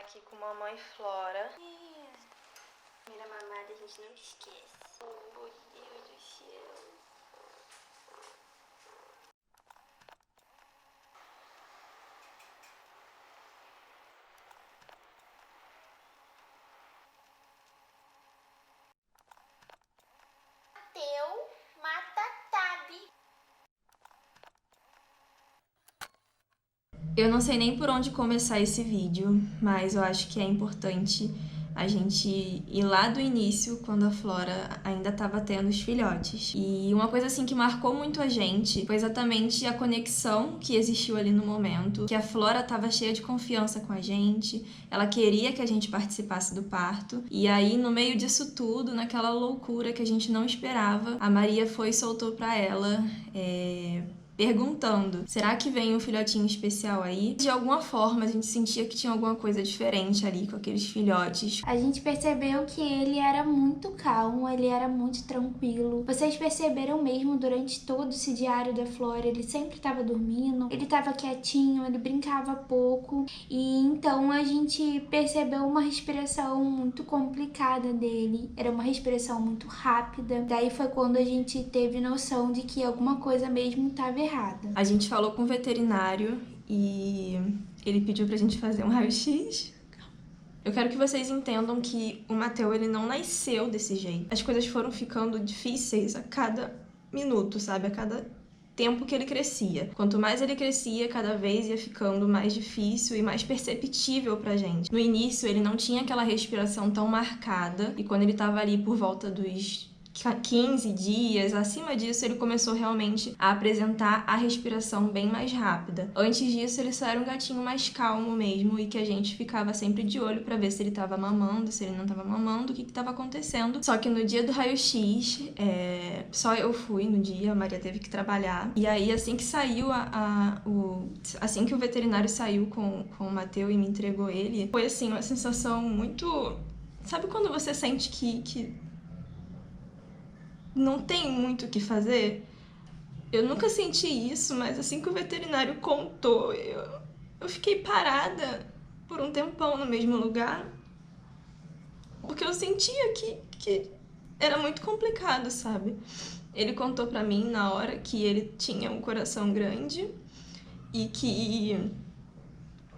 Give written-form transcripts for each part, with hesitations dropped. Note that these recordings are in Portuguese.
aqui com mamãe Flora. Primeira mamada a gente não esquece. Oh, meu Deus do céu. Mateu, mata Tabi. Eu não sei nem por onde começar esse vídeo, mas eu acho que é importante a gente ir lá do início, quando a Flora ainda estava tendo os filhotes. E uma coisa assim que marcou muito a gente foi exatamente a conexão que existiu ali no momento, que a Flora estava cheia de confiança com a gente, ela queria que a gente participasse do parto, e aí no meio disso tudo, naquela loucura que a gente não esperava, a Maria foi e soltou pra ela, perguntando: será que vem um filhotinho especial aí? De alguma forma a gente sentia que tinha alguma coisa diferente ali com aqueles filhotes. A gente percebeu que ele era muito calmo, ele era muito tranquilo. Vocês perceberam mesmo durante todo esse diário da Flora, ele sempre estava dormindo, ele estava quietinho, ele brincava pouco. E então a gente percebeu uma respiração muito complicada dele. Era uma respiração muito rápida. Daí foi quando a gente teve noção de que alguma coisa mesmo estava errada. A gente falou com o veterinário e ele pediu pra gente fazer um raio-x. Eu quero que vocês entendam que o Mateu, ele não nasceu desse jeito. As coisas foram ficando difíceis a cada minuto, sabe? A cada tempo que ele crescia. Quanto mais ele crescia, cada vez ia ficando mais difícil e mais perceptível pra gente. No início, ele não tinha aquela respiração tão marcada, e quando ele tava ali por volta dos 15 dias, acima disso, ele começou realmente a apresentar a respiração bem mais rápida. Antes disso, ele só era um gatinho mais calmo mesmo, e que a gente ficava sempre de olho pra ver se ele tava mamando, se ele não tava mamando, o que tava acontecendo. Só que no dia do raio-x, só eu fui no dia, a Maria teve que trabalhar. E aí, assim que saiu assim que o veterinário saiu com o Mateu e me entregou ele, foi assim, uma sensação muito... Sabe quando você sente que não tem muito o que fazer? Eu nunca senti isso, mas assim que o veterinário contou, eu fiquei parada por um tempão no mesmo lugar, porque eu sentia que era muito complicado, sabe? Ele contou pra mim na hora que ele tinha um coração grande e que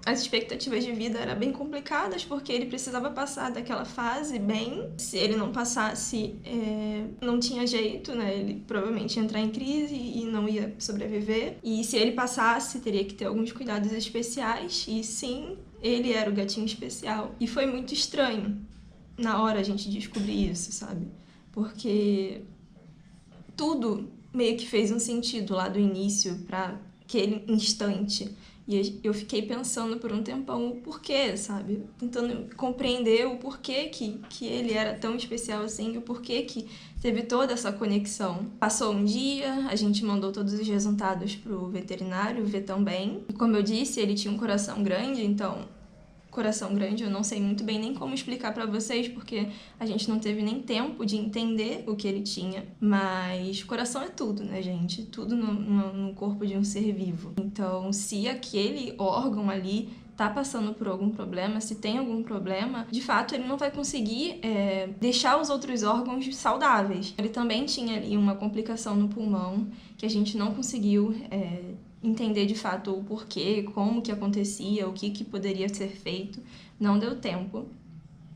as expectativas de vida eram bem complicadas, porque ele precisava passar daquela fase bem. Se ele não passasse, não tinha jeito, né? Ele provavelmente ia entrar em crise e não ia sobreviver. E se ele passasse, teria que ter alguns cuidados especiais. E sim, ele era o gatinho especial. E foi muito estranho na hora a gente descobrir isso, sabe? Porque tudo meio que fez um sentido lá do início para aquele instante. E eu fiquei pensando por um tempão o porquê, sabe? Tentando compreender o porquê que ele era tão especial assim, e o porquê que teve toda essa conexão. Passou um dia, a gente mandou todos os resultados pro veterinário ver também. E como eu disse, ele tinha um coração grande, então... Coração grande, eu não sei muito bem nem como explicar pra vocês, porque a gente não teve nem tempo de entender o que ele tinha. Mas coração é tudo, né, gente? Tudo no corpo de um ser vivo. Então, se aquele órgão ali tá passando por algum problema, se tem algum problema, de fato ele não vai conseguir deixar os outros órgãos saudáveis. Ele também tinha ali uma complicação no pulmão, que a gente não conseguiu entender de fato o porquê, como que acontecia, o que poderia ser feito. Não deu tempo,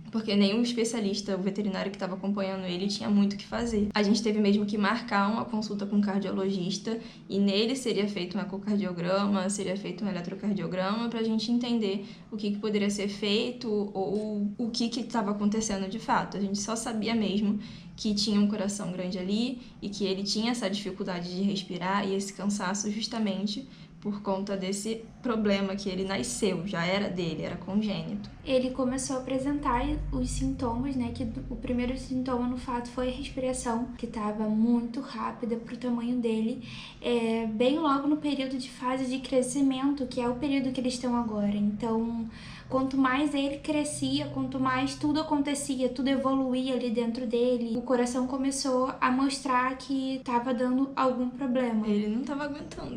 porque nenhum especialista, o veterinário que estava acompanhando ele, tinha muito o que fazer. A gente teve mesmo que marcar uma consulta com um cardiologista, e nele seria feito um ecocardiograma, seria feito um eletrocardiograma, para a gente entender o que poderia ser feito ou o que estava acontecendo de fato. A gente só sabia mesmo que tinha um coração grande ali e que ele tinha essa dificuldade de respirar e esse cansaço justamente por conta desse problema que ele nasceu, já era dele, era congênito. Ele começou a apresentar os sintomas, né, que o primeiro sintoma no fato foi a respiração, que estava muito rápida para o tamanho dele, bem logo no período de fase de crescimento, que é o período que eles estão agora. Então, quanto mais ele crescia, quanto mais tudo acontecia, tudo evoluía ali dentro dele, o coração começou a mostrar que estava dando algum problema. Ele não estava aguentando,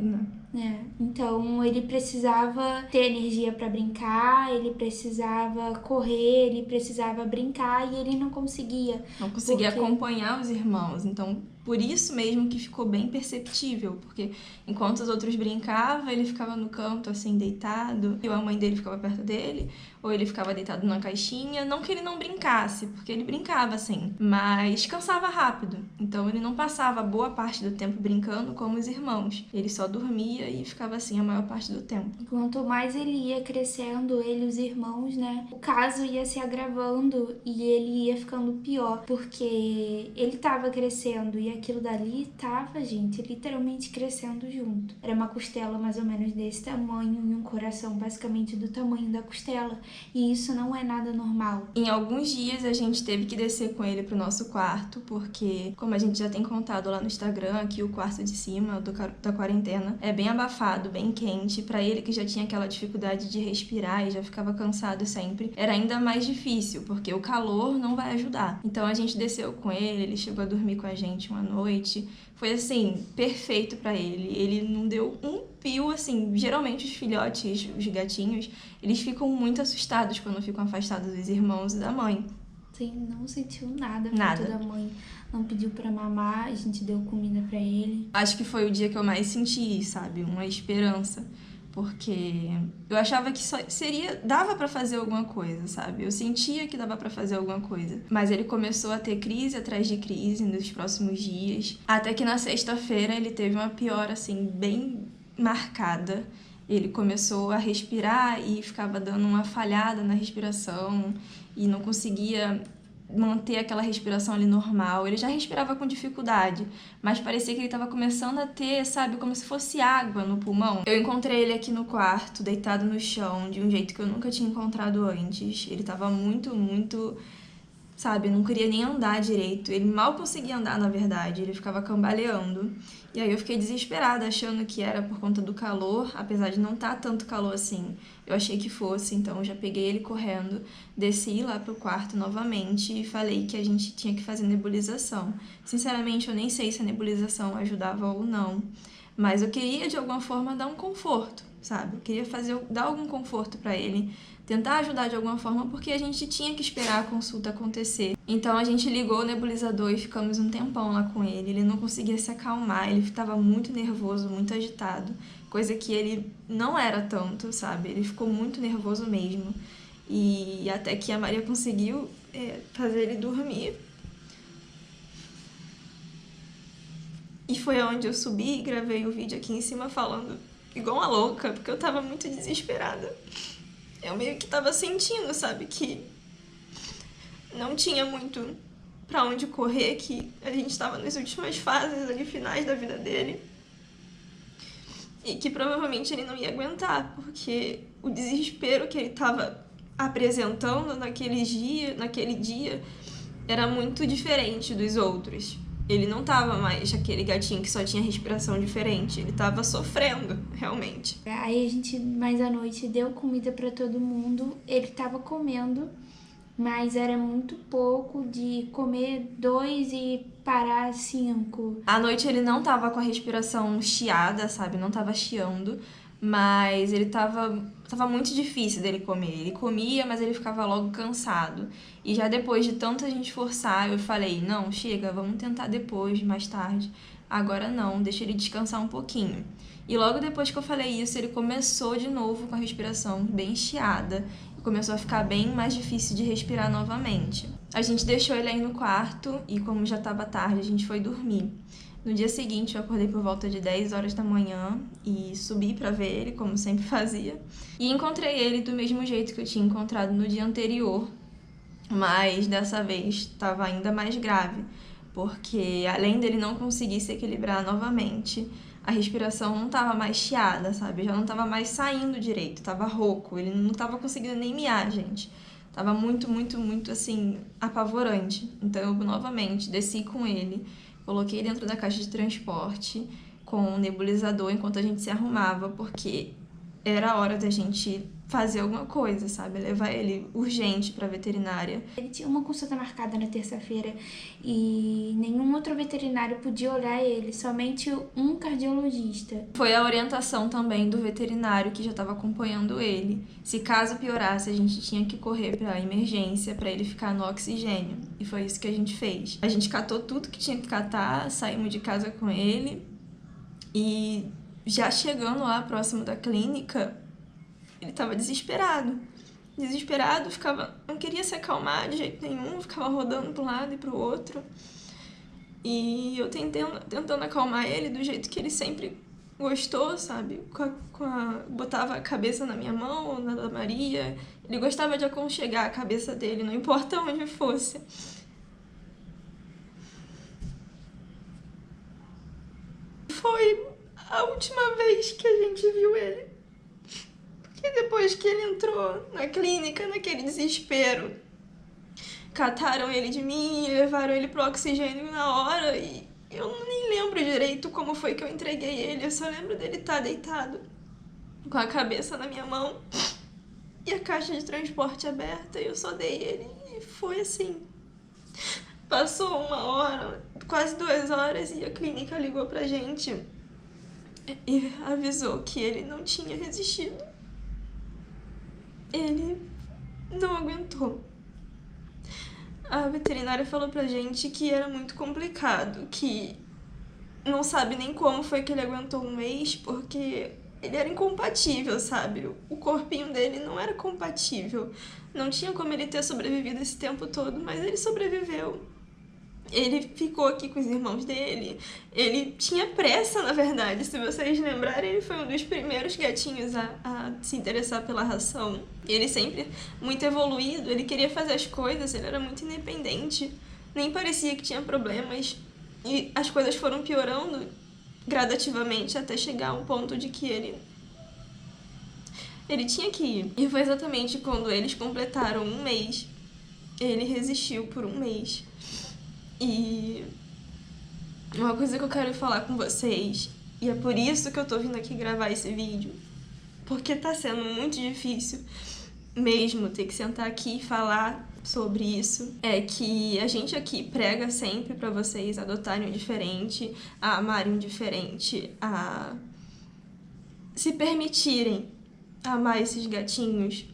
né? Então ele precisava ter energia para brincar, ele precisava correr, ele precisava brincar e ele não conseguia. Não conseguia Porque- acompanhar os irmãos, então por isso mesmo que ficou bem perceptível, porque enquanto os outros brincavam, ele ficava no canto assim deitado, e a mãe dele ficava perto dele, ou ele ficava deitado na caixinha, não que ele não brincasse, porque ele brincava assim, mas cansava rápido. Então ele não passava boa parte do tempo brincando como os irmãos. Ele só dormia e ficava assim a maior parte do tempo. Quanto mais ele ia crescendo, ele e os irmãos, né? O caso ia se agravando e ele ia ficando pior, porque ele tava crescendo e aquilo dali tava, gente, literalmente crescendo junto. Era uma costela mais ou menos desse tamanho e um coração basicamente do tamanho da costela. E isso não é nada normal. Em alguns dias a gente teve que descer com ele pro nosso quarto, porque, como a gente já tem contado lá no Instagram, aqui o quarto de cima da quarentena é bem abafado, bem quente. Pra ele, que já tinha aquela dificuldade de respirar e já ficava cansado sempre, era ainda mais difícil, porque o calor não vai ajudar. Então a gente desceu com ele chegou a dormir com a gente uma noite. Foi assim, perfeito pra ele. Ele não deu um pio, assim. Geralmente os filhotes, os gatinhos, eles ficam muito assustados quando ficam afastados dos irmãos e da mãe. Sim, não sentiu nada Nada. perto da mãe. Não pediu pra mamar, a gente deu comida pra ele. Acho que foi o dia que eu mais senti, sabe? Uma esperança. Porque eu achava que só dava pra fazer alguma coisa, sabe? Eu sentia que dava pra fazer alguma coisa. Mas ele começou a ter crise atrás de crise nos próximos dias. Até que na sexta-feira ele teve uma piora, assim, bem marcada. Ele começou a respirar e ficava dando uma falhada na respiração e não conseguia manter aquela respiração ali normal. Ele já respirava com dificuldade, mas parecia que ele estava começando a ter, sabe, como se fosse água no pulmão. Eu encontrei ele aqui no quarto, deitado no chão, de um jeito que eu nunca tinha encontrado antes. Ele estava muito, sabe, não queria nem andar direito. Ele mal conseguia andar, na verdade, ele ficava cambaleando. E aí eu fiquei desesperada, achando que era por conta do calor, apesar de não estar tanto calor assim. Eu achei que fosse, então eu já peguei ele correndo, desci lá pro quarto novamente e falei que a gente tinha que fazer nebulização. Sinceramente, eu nem sei se a nebulização ajudava ou não, mas eu queria de alguma forma dar um conforto, sabe? Eu queria dar algum conforto pra ele, tentar ajudar de alguma forma, porque a gente tinha que esperar a consulta acontecer. Então a gente ligou o nebulizador e ficamos um tempão lá com ele. Ele não conseguia se acalmar, ele estava muito nervoso, muito agitado, coisa que ele não era tanto, sabe? Ele ficou muito nervoso mesmo. E até que a Maria conseguiu fazer ele dormir. E foi onde eu subi e gravei o vídeo aqui em cima falando igual uma louca, porque eu tava muito desesperada. Eu meio que tava sentindo, sabe, que não tinha muito pra onde correr, que a gente tava nas últimas fases ali, finais da vida dele. E que provavelmente ele não ia aguentar, porque o desespero que ele tava apresentando naquele dia era muito diferente dos outros. Ele não tava mais aquele gatinho que só tinha respiração diferente. Ele tava sofrendo, realmente. Aí a gente, mais à noite, deu comida pra todo mundo. Ele tava comendo, mas era muito pouco de comer 2 e parar 5. À noite ele não tava com a respiração chiada, sabe? Não tava chiando. Mas ele tava muito difícil dele comer. Ele comia, mas ele ficava logo cansado. E já depois de tanta gente forçar, eu falei, não, chega, vamos tentar depois, mais tarde. Agora não, deixa ele descansar um pouquinho. E logo depois que eu falei isso, ele começou de novo com a respiração bem chiada. E começou a ficar bem mais difícil de respirar novamente. A gente deixou ele aí no quarto e como já tava tarde, a gente foi dormir. No dia seguinte, eu acordei por volta de 10 horas da manhã e subi pra ver ele, como sempre fazia. E encontrei ele do mesmo jeito que eu tinha encontrado no dia anterior, mas dessa vez estava ainda mais grave, porque além dele não conseguir se equilibrar novamente, a respiração não estava mais chiada, sabe? Já não estava mais saindo direito, estava rouco, ele não estava conseguindo nem miar, gente. Tava muito, assim, apavorante. Então eu novamente desci com ele, coloquei dentro da caixa de transporte com o nebulizador enquanto a gente se arrumava, porque era a hora da gente fazer alguma coisa, sabe? Levar ele urgente pra veterinária. Ele tinha uma consulta marcada na terça-feira e nenhum outro veterinário podia olhar ele, somente um cardiologista. Foi a orientação também do veterinário que já estava acompanhando ele. Se caso piorasse, a gente tinha que correr pra emergência pra ele ficar no oxigênio. E foi isso que a gente fez. A gente catou tudo que tinha que catar, saímos de casa com ele e já chegando lá próximo da clínica, ele tava desesperado. Desesperado, não queria se acalmar de jeito nenhum, ficava rodando para um lado e para o outro. E eu tentando acalmar ele do jeito que ele sempre gostou, sabe? Botava a cabeça na minha mão ou na da Maria. Ele gostava de aconchegar a cabeça dele, não importa onde fosse. Foi a última vez que a gente viu ele. Porque depois que ele entrou na clínica, naquele desespero, cataram ele de mim e levaram ele pro oxigênio na hora e eu nem lembro direito como foi que eu entreguei ele. Eu só lembro dele estar deitado com a cabeça na minha mão e a caixa de transporte aberta e eu só dei ele e foi assim. Passou 1 hora, quase 2 horas e a clínica ligou pra gente e avisou que ele não tinha resistido. Ele não aguentou. A veterinária falou pra gente que era muito complicado, que não sabe nem como foi que ele aguentou 1 mês, porque ele era incompatível, sabe? O corpinho dele não era compatível. Não tinha como ele ter sobrevivido esse tempo todo, mas ele sobreviveu. Ele ficou aqui com os irmãos dele. Ele tinha pressa, na verdade. Se vocês lembrarem, ele foi um dos primeiros gatinhos a se interessar pela ração. Ele sempre muito evoluído, ele queria fazer as coisas, ele era muito independente. Nem parecia que tinha problemas. E as coisas foram piorando gradativamente até chegar a um ponto de que ele tinha que ir. E foi exatamente quando eles completaram 1 mês. Ele resistiu por 1 mês. E uma coisa que eu quero falar com vocês, e é por isso que eu tô vindo aqui gravar esse vídeo, porque tá sendo muito difícil mesmo ter que sentar aqui e falar sobre isso, é que a gente aqui prega sempre pra vocês adotarem um diferente, a amarem um diferente, a se permitirem amar esses gatinhos.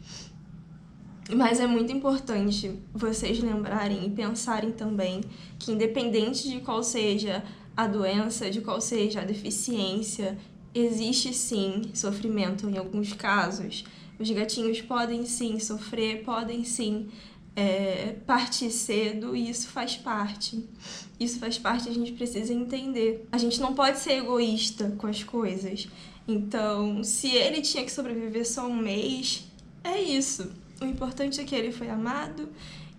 Mas é muito importante vocês lembrarem e pensarem também que independente de qual seja a doença, de qual seja a deficiência, existe sim sofrimento em alguns casos. Os gatinhos podem sim sofrer, podem sim partir cedo e isso faz parte. Isso faz parte, a gente precisa entender. A gente não pode ser egoísta com as coisas. Então, se ele tinha que sobreviver só 1 mês, é isso. O importante é que ele foi amado,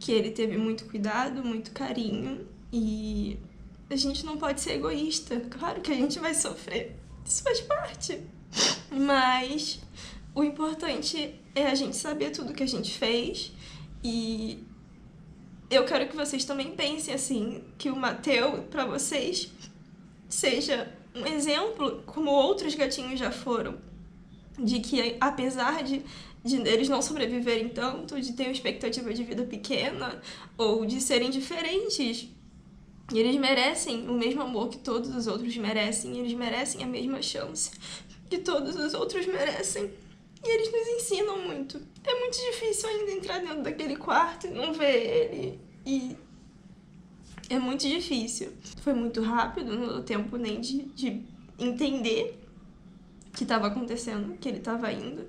que ele teve muito cuidado, muito carinho e a gente não pode ser egoísta. Claro que a gente vai sofrer, isso faz parte. Mas o importante é a gente saber tudo que a gente fez e eu quero que vocês também pensem assim, que o Mateu, pra vocês, seja um exemplo, como outros gatinhos já foram, de que apesar de eles não sobreviverem tanto, de ter uma expectativa de vida pequena ou de serem diferentes, eles merecem o mesmo amor que todos os outros merecem, eles merecem a mesma chance que todos os outros merecem. E eles nos ensinam muito. É muito difícil ainda entrar dentro daquele quarto e não ver ele. E é muito difícil. Foi muito rápido, não deu tempo nem de entender o que estava acontecendo, que ele estava indo.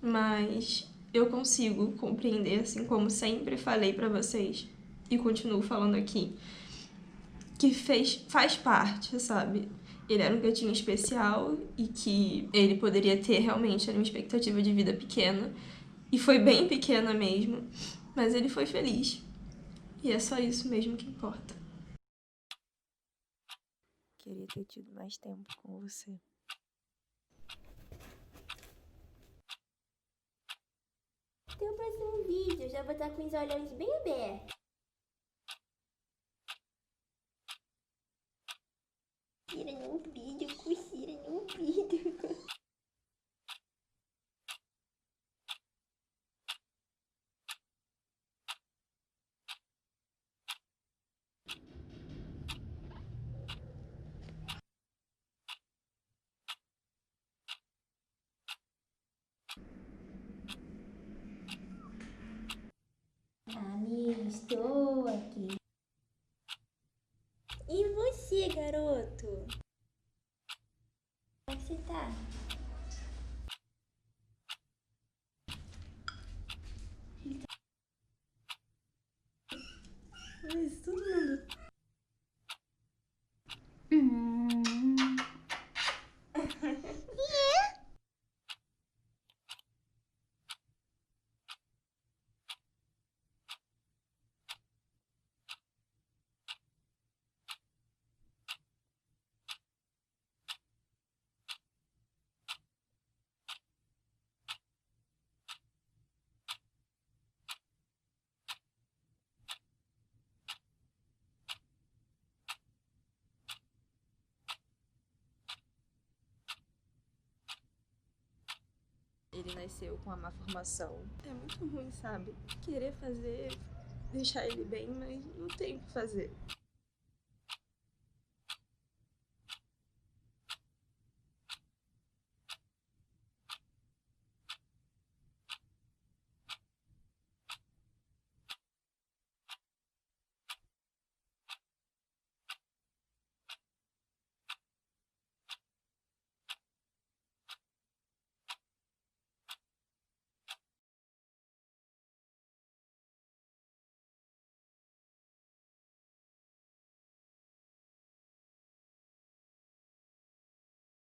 Mas eu consigo compreender, assim como sempre falei pra vocês, e continuo falando aqui, que faz parte, sabe? Ele era um gatinho especial e que ele poderia ter realmente uma expectativa de vida pequena, e foi bem pequena mesmo, mas ele foi feliz. E é só isso mesmo que importa. Queria ter tido mais tempo com você. Até o próximo vídeo, já vou estar com os olhos bem abertos. Coceira no ouvido, coceira no ouvido. ele nasceu com a má formação. É muito ruim, sabe? Querer fazer, deixar ele bem, mas não tem o que fazer.